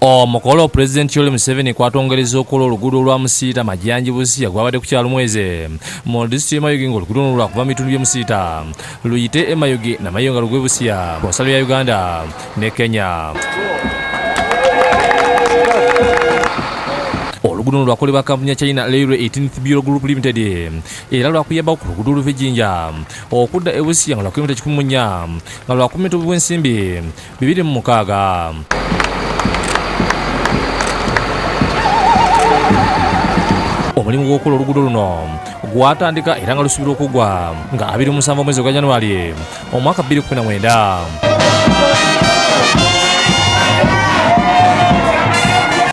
Omukolo Pulezidenti Yoweri Museveni kwatongereza okukola oluguudo olwa Musiita Majanji Busia gwabadde ku kyalo Mweze mu disitulikiti y'Emayuge ng'oluguudo luno lwakuva mu bitundu by'e Musiita luyite Emayuge Namayonga lugwe Busia ku nsalo ya Uganda ne Kenya. Oluguudo luno lwakolebwa kampuni ya China Railway 18th Bureau Group Limited era lwakuyamba ku luguudo oluva e Jinja okudda e Busia nga lwa kilomita 14 nga lwakumita obw'ensimbi 206. Omulimu gw'okukola oluguudo luno gwatandika era nga lusuubirwa okugwa nga 27 omwezi gwa January omwaka 2019.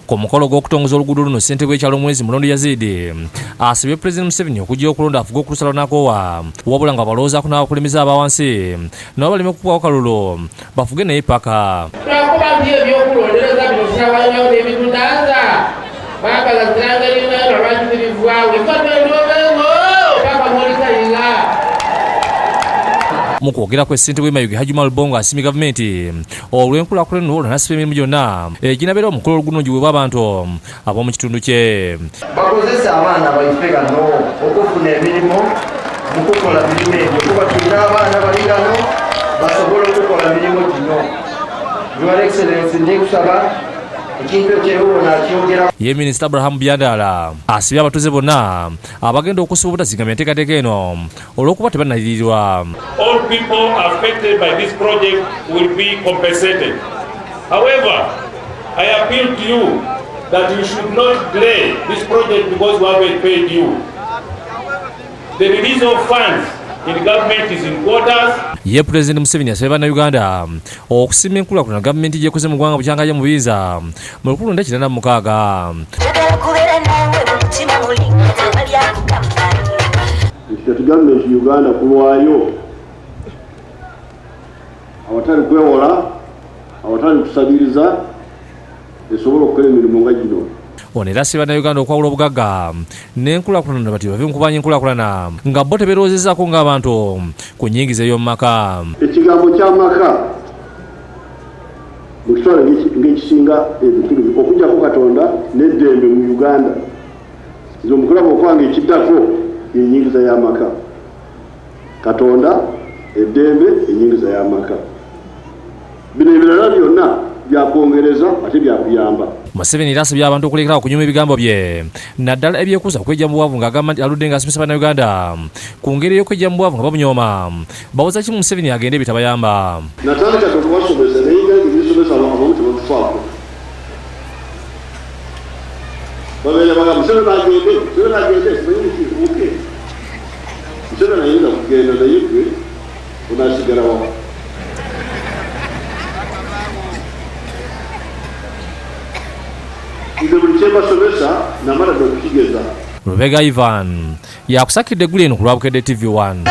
Ku mukolo gw'okutongoza oluguudo luno ssentebe w'ekyalo Mwezi Mulondo Yazidi asabye Pulezidenti Museveni okujja okulonda afuge okulusala n'akoowa wabula nga balowoozaako n'abakulembeze abawansi nabo baleme kukubawo kalulu bafuge naye paka. Twakuba nti ebyokulondereza bino sinabalinawo n'ebitudanza baagala zirangirira abakirivuawe fatwendobengo paka mwolikalira. Mu kwogera kwe ssentebe w'Emayuge Hajuma Lubongo asimye gavumenti olw'enkulaakulana n'olwo n'asiba emirimu gyonna eginabeera omukolo oluguudo giweebwa abantu ab'omu kitundu kye. Bakozesa abaana baife gano okufuna emirimu mu kukola mirimu egyo kuba tulina abaana bali gano basobole okukola mirimu gino. Your Excellency ndikusaba ekintu ekyewo nakyogera. Ye Minisita Abraham Byandala asibye abatuuze bonna abagenda okusiba obutazingamya enteekateeka eno olw'okuba tebannaliyirirwa. All people affected by this project will be compensated. However, I appeal to you that you should not delay this project because we haven't paid you. The release of funds in government is in quarters. Ye Pulezidenti Museveni asabye bannayuganda okusimba enkulaakulana gavumenti gy'ekoze mu ggwanga bukyanga mu buyinza mu 1996. State government Uganda kulwayo awatali kwewola awatali kusabiriza esobola okukola emirimu nga gino. Ono era asabye bannayuganda okwawula obugagga n'enkulaakulana bati bave mu kubanja enkulaakulana nga bo tebeerowoozezaako ng'abantu ku nnyingiza ey'omu maka. Ekigambo ky'amaka mu kitwala ng'ekisinga ebikulu okujjako Katonda n'eddembe mu Uganda izo mukulaba okwanga ekiddako ennyingiza y'amaka. Katonda eddembe ennyingiza y'amaka bino ebirala byonna byakwongereza ate byakuyamba. Museveni era asabye abantu okulekerawo okunyuma ebigambo bye naddala ebyekuusa kwejja mu bwavu ng'agamba nti aludde ng'asomesa bannayuganda ku ngeri y'okwejja mu bwavu nga babunyooma bawoza kimu Museveni agende ebitabayamba. Natandika tokubasomesa naye nga ebisomesa abamu tebakufaako babeera baga Museveni agende simanyi kifuuke Museveni ayinza kugenda naye gwe onaasigalawo. Rubega Ivan yakusakidde eggulu eno ku lwa Bukedde TV 1.